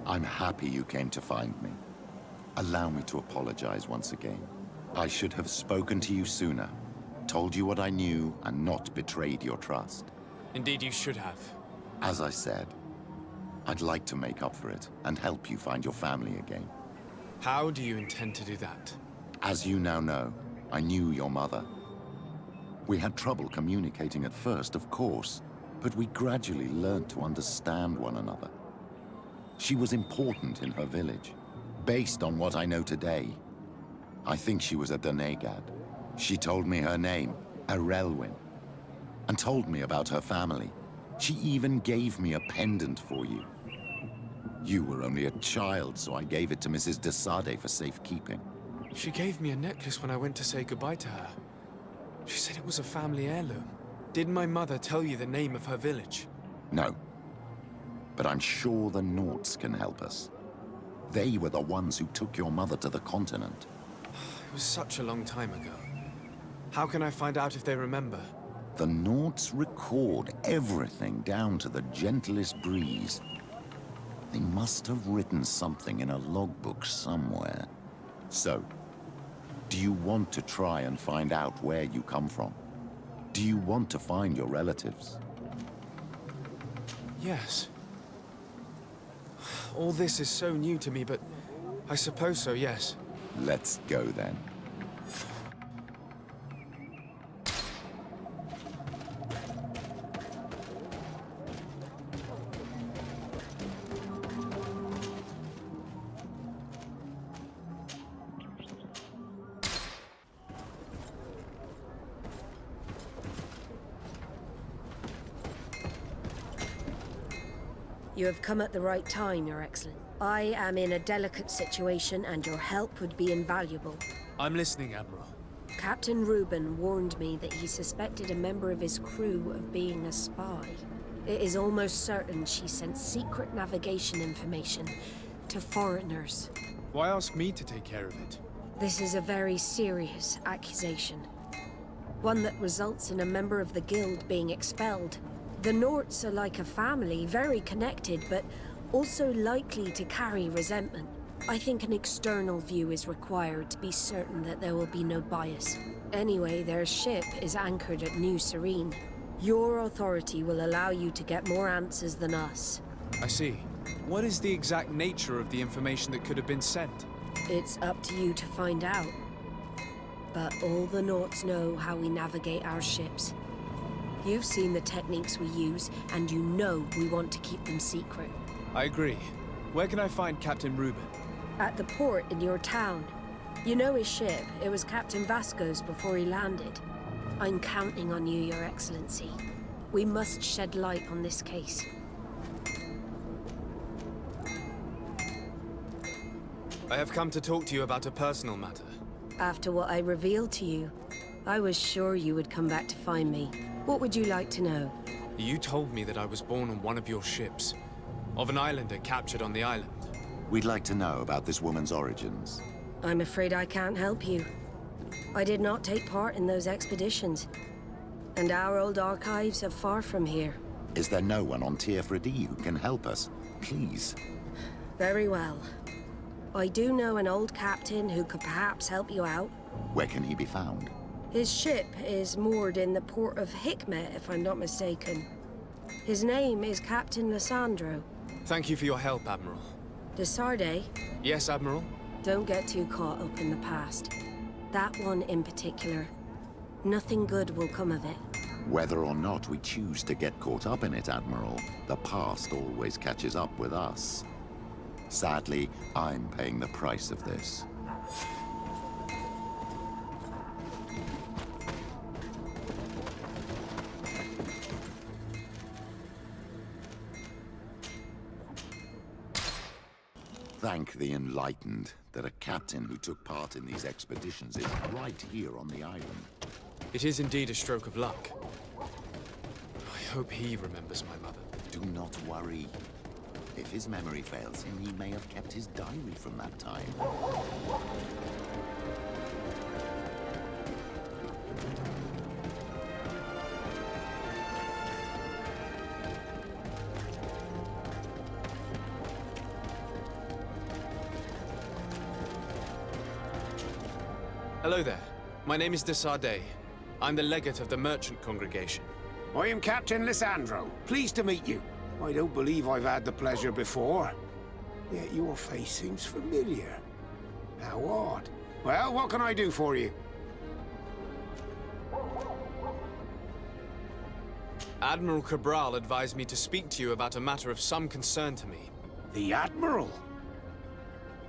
I'm happy you came to find me. Allow me to apologize once again. I should have spoken to you sooner, told you what I knew, and not betrayed your trust. Indeed, you should have. As I said, I'd like to make up for it and help you find your family again. How do you intend to do that? As you now know, I knew your mother. We had trouble communicating at first, of course, but we gradually learned to understand one another. She was important in her village. Based on what I know today, I think she was a Donegad. She told me her name, Arelwin, and told me about her family. She even gave me a pendant for you. You were only a child, so I gave it to Mrs. de Sade for safekeeping. She gave me a necklace when I went to say goodbye to her. She said it was a family heirloom. Did my mother tell you the name of her village? No. But I'm sure the Norts can help us. They were the ones who took your mother to the continent. It was such a long time ago. How can I find out if they remember? The Norts record everything down to the gentlest breeze. They must have written something in a logbook somewhere. So, do you want to try and find out where you come from? Do you want to find your relatives? Yes. All this is so new to me, but I suppose so, yes. Let's go then. You have come at the right time, Your Excellence. I am in a delicate situation and your help would be invaluable. I'm listening, Admiral. Captain Reuben warned me that he suspected a member of his crew of being a spy. It is almost certain she sent secret navigation information to foreigners. Why ask me to take care of it? This is a very serious accusation. One that results in a member of the guild being expelled. The Norts are like a family, very connected, but also likely to carry resentment. I think an external view is required to be certain that there will be no bias. Anyway, their ship is anchored at New Serene. Your authority will allow you to get more answers than us. I see. What is the exact nature of the information that could have been sent? It's up to you to find out. But all the Norts know how we navigate our ships. You've seen the techniques we use, and you know we want to keep them secret. I agree. Where can I find Captain Reuben? At the port in your town. You know his ship. It was Captain Vasco's before he landed. I'm counting on you, Your Excellency. We must shed light on this case. I have come to talk to you about a personal matter. After what I revealed to you, I was sure you would come back to find me. What would you like to know? You told me that I was born on one of your ships, of an islander captured on the island. We'd like to know about this woman's origins. I'm afraid I can't help you. I did not take part in those expeditions, and our old archives are far from here. Is there no one on Tier 3D who can help us? Please. Very well. I do know an old captain who could perhaps help you out. Where can he be found? His ship is moored in the port of Hikmet, if I'm not mistaken. His name is Captain Lissandro. Thank you for your help, Admiral. De Sarde? Yes, Admiral? Don't get too caught up in the past. That one in particular. Nothing good will come of it. Whether or not we choose to get caught up in it, Admiral, the past always catches up with us. Sadly, I'm paying the price of this. Thank the enlightened that a captain who took part in these expeditions is right here on the island. It is indeed a stroke of luck. I hope he remembers my mother. Do not worry. If his memory fails him, he may have kept his diary from that time. Hello there. My name is Desardet. I'm the legate of the merchant congregation. I am Captain Lissandro. Pleased to meet you. I don't believe I've had the pleasure before. Yet your face seems familiar. How odd. Well, what can I do for you? Admiral Kabral advised me to speak to you about a matter of some concern to me. The Admiral?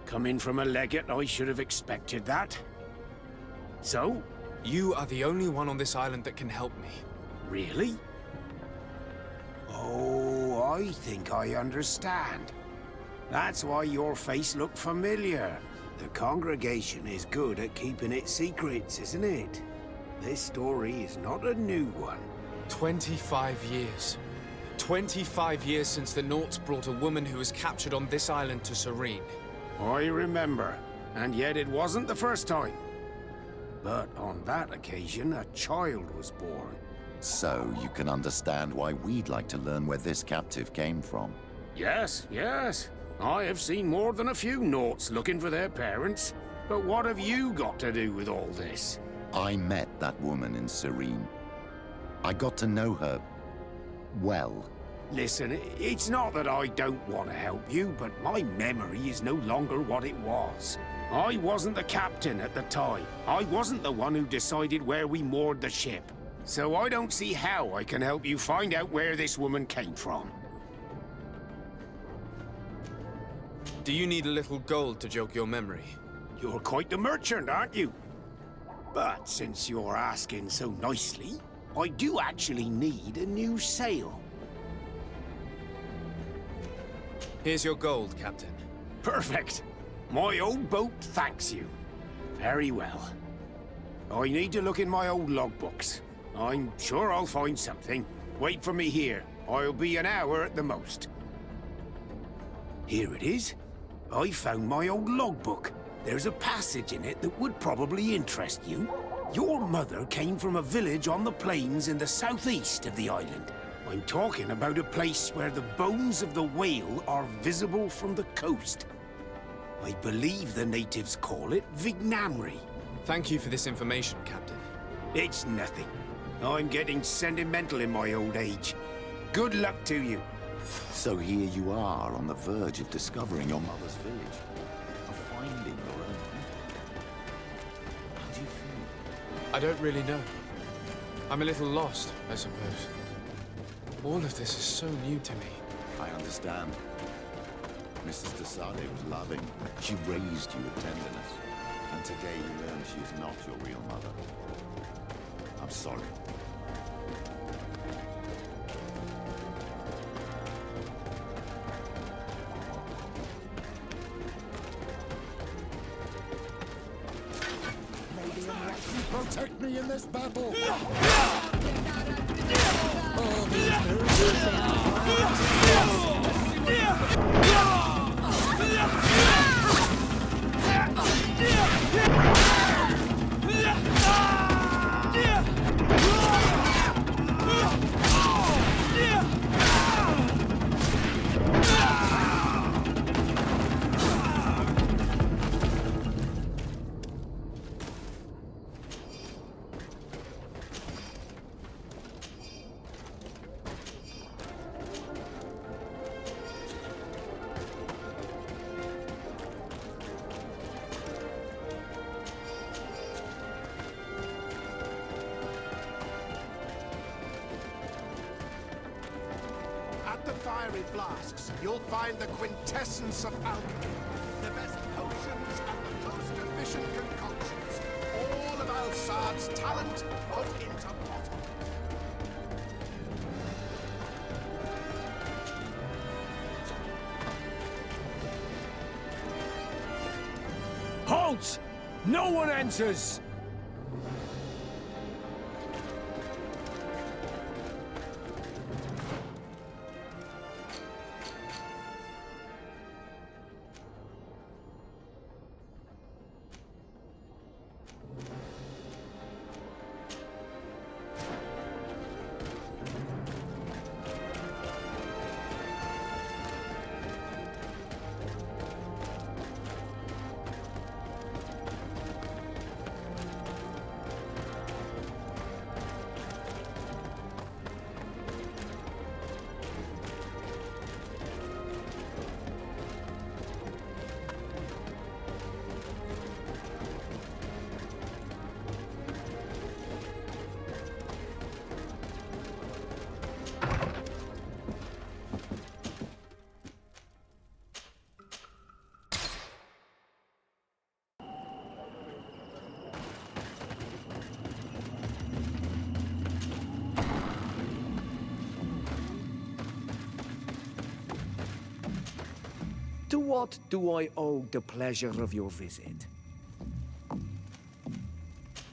Coming from a legate, I should have expected that. So? You are the only one on this island that can help me. Really? Oh, I think I understand. That's why your face looked familiar. The congregation is good at keeping its secrets, isn't it? This story is not a new one. 25 years. 25 years since the Nauts brought a woman who was captured on this island to Serene. I remember, and yet it wasn't the first time. But on that occasion, a child was born. So you can understand why we'd like to learn where this captive came from. Yes, yes. I have seen more than a few Nauts looking for their parents. But what have you got to do with all this? I met that woman in Serene. I got to know her well. Listen, it's not that I don't want to help you, but my memory is no longer what it was. I wasn't the captain at the time. I wasn't the one who decided where we moored the ship. So I don't see how I can help you find out where this woman came from. Do you need a little gold to jog your memory? You're quite the merchant, aren't you? But since you're asking so nicely, I do actually need a new sail. Here's your gold, Captain. Perfect. My old boat thanks you. Very well. I need to look in my old logbooks. I'm sure I'll find something. Wait for me here. I'll be an hour at the most. Here it is. I found my old logbook. There's a passage in it that would probably interest you. Your mother came from a village on the plains in the southeast of the island. I'm talking about a place where the bones of the whale are visible from the coast. I believe the natives call it Vignamri. Thank you for this information, Captain. It's nothing. I'm getting sentimental in my old age. Good luck to you. So here you are on the verge of discovering your mother's village. Of finding your own. How do you feel? I don't really know. I'm a little lost, I suppose. All of this is so new to me. I understand. Mrs. Desardet was loving. She raised you with tenderness. And today you learn she is not your real mother. I'm sorry. Maybe unless you protect me in this battle. Fiery flasks, you'll find the quintessence of alchemy. The best potions and the most efficient concoctions. All of Alsad's talent put into bottle. Halt! No one enters! To what do I owe the pleasure of your visit?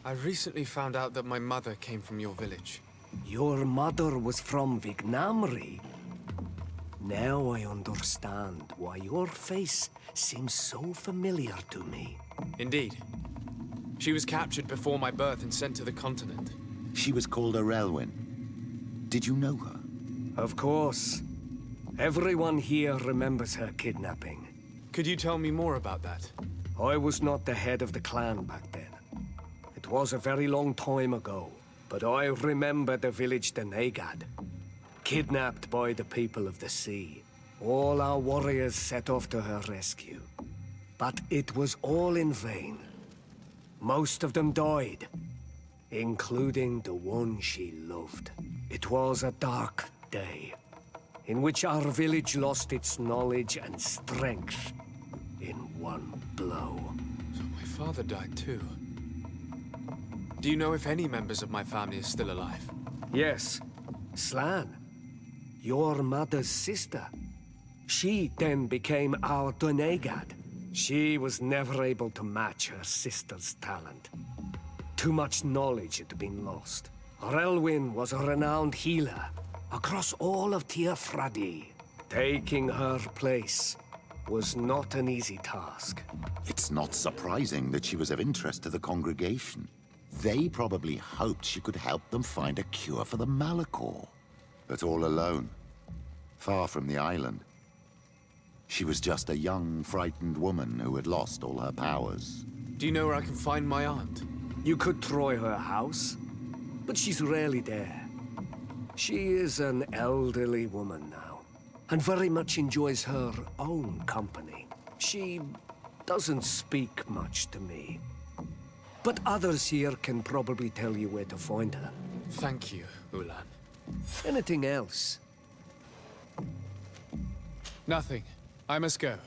I recently found out that my mother came from your village. Your mother was from Vignamri? Now I understand why your face seems so familiar to me. Indeed. She was captured before my birth and sent to the continent. She was called Arelwyn. Did you know her? Of course. Everyone here remembers her kidnapping. Could you tell me more about that? I was not the head of the clan back then. It was a very long time ago, but I remember the village Denegad. Kidnapped by the people of the sea. All our warriors set off to her rescue. But it was all in vain. Most of them died, including the one she loved. It was a dark day, in which our village lost its knowledge and strength in one blow. So my father died too. Do you know if any members of my family are still alive? Yes, Slan, your mother's sister. She then became our Donegad. She was never able to match her sister's talent. Too much knowledge had been lost. Arelwyn was a renowned healer across all of Tiafradi. Taking her place was not an easy task. It's not surprising that she was of interest to the congregation. They probably hoped she could help them find a cure for the Malachor. But all alone, far from the island. She was just a young, frightened woman who had lost all her powers. Do you know where I can find my aunt? You could try her house, but she's rarely there. She is an elderly woman now, and very much enjoys her own company. She doesn't speak much to me. But others here can probably tell you where to find her. Thank you, Ulan. Anything else? Nothing. I must go.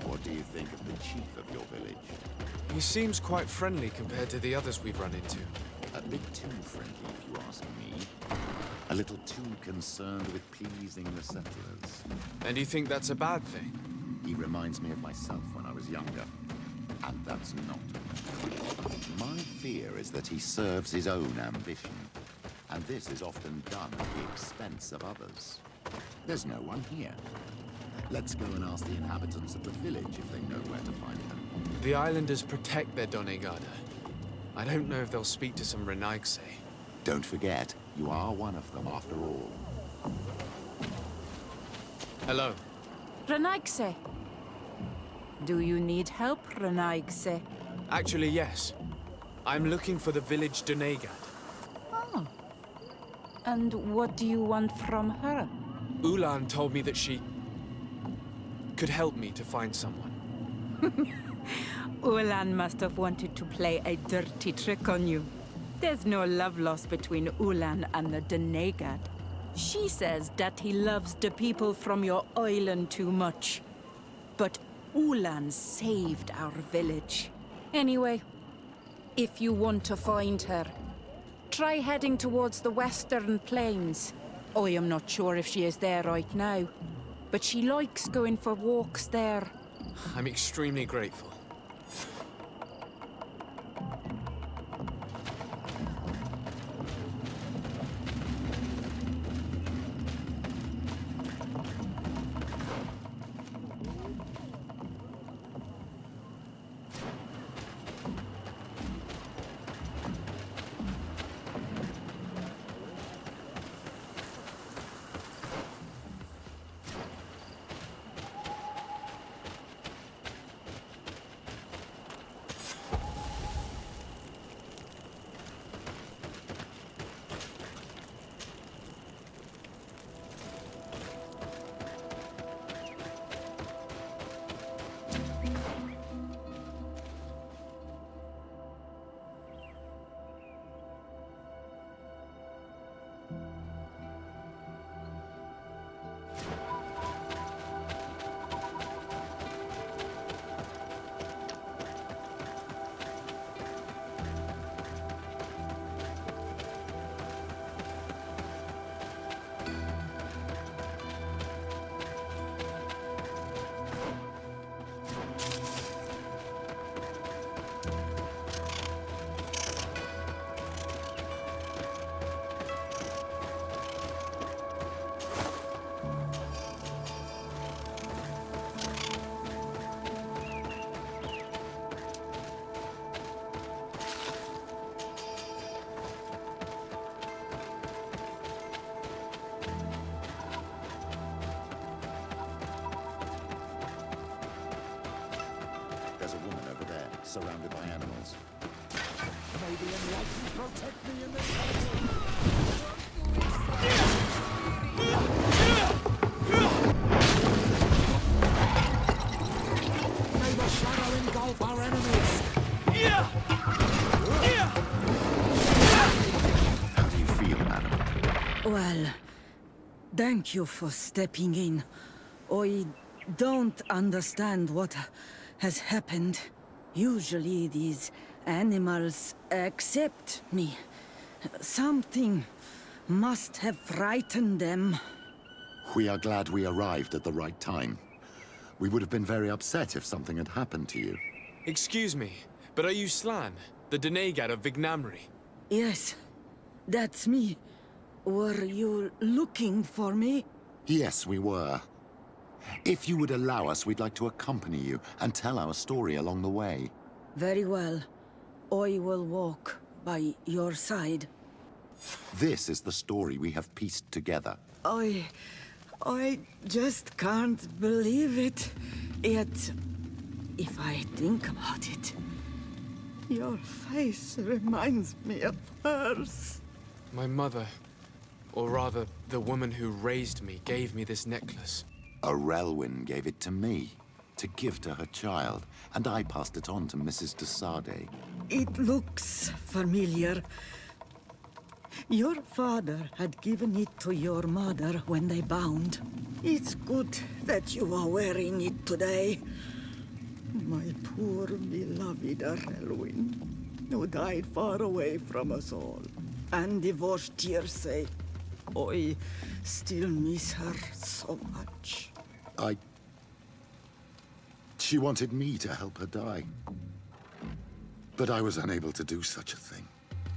What do you think of the chief of your village? He seems quite friendly compared to the others we've run into. A bit too friendly, if you ask me. A little too concerned with pleasing the settlers. And you think that's a bad thing? He reminds me of myself when I was younger. And that's not. My fear is that he serves his own ambition. And this is often done at the expense of others. There's no one here. Let's go and ask the inhabitants of the village if they know where to find her. The islanders protect their Donegada. I don't know if they'll speak to some Renaigse. Don't forget, you are one of them after all. Hello. Renaigse. Do you need help, Renaigse? Actually, yes. I'm looking for the village Donegad. Oh. And what do you want from her? Ulan told me that she could help me to find someone. Ulan must have wanted to play a dirty trick on you. There's no love lost between Ulan and the Donegad. She says that he loves the people from your island too much. But Ulan saved our village. Anyway, if you want to find her, try heading towards the western plains. I am not sure if she is there right now, but she likes going for walks there. I'm extremely grateful. There's a woman over there, surrounded by animals. May the enlightened protect me in this battle! May the shadow engulf our enemies! How do you feel, madam? Well, thank you for stepping in. I don't understand what has happened. Usually these animals accept me. Something must have frightened them. We are glad we arrived at the right time. We would have been very upset if something had happened to you. Excuse me, but are you Slan, the Denegad of Vignamri? Yes, that's me. Were you looking for me? Yes, we were. If you would allow us, we'd like to accompany you and tell our story along the way. Very well. I will walk by your side. This is the story we have pieced together. I just can't believe it. Yet, if I think about it, your face reminds me of hers. My mother, or rather, the woman who raised me, gave me this necklace. A Relwyn gave it to me, to give to her child, and I passed it on to Mrs. de Sade. It looks familiar. Your father had given it to your mother when they bound. It's good that you are wearing it today. My poor beloved Relwyn, who died far away from us all, and divorced Tierce. I still miss her so much. She wanted me to help her die. But I was unable to do such a thing.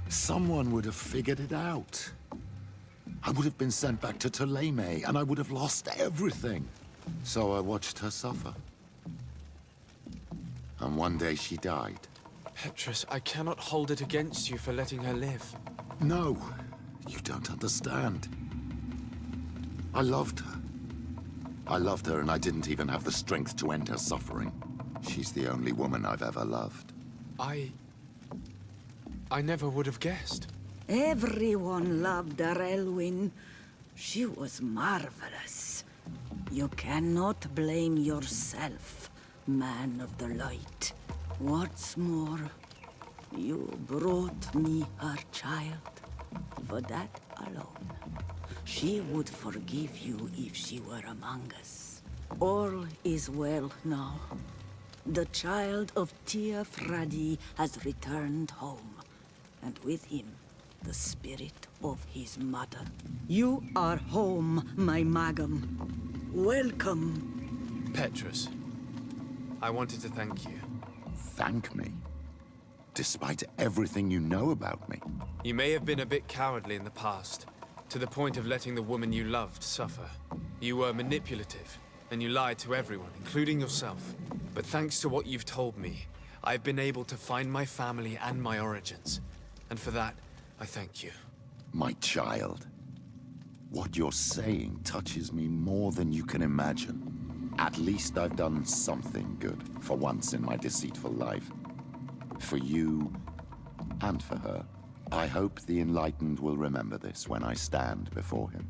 Someone would have figured it out. I would have been sent back to Ptolemy, and I would have lost everything. So I watched her suffer. And one day she died. Petrus, I cannot hold it against you for letting her live. No, you don't understand. I loved her. I loved her, and I didn't even have the strength to end her suffering. She's the only woman I've ever loved. I never would have guessed. Everyone loved Relwyn. She was marvelous. You cannot blame yourself, man of the light. What's more, you brought me her child. For that alone, she would forgive you if she were among us. All is well now. The child of Tia Fradi has returned home, and with him, the spirit of his mother. You are home, my Magum. Welcome. Petrus, I wanted to thank you. Thank me? Despite everything you know about me? You may have been a bit cowardly in the past, to the point of letting the woman you loved suffer. You were manipulative, and you lied to everyone, including yourself. But thanks to what you've told me, I've been able to find my family and my origins. And for that, I thank you. My child. What you're saying touches me more than you can imagine. At least I've done something good for once in my deceitful life. For you, and for her. I hope the Enlightened will remember this when I stand before him.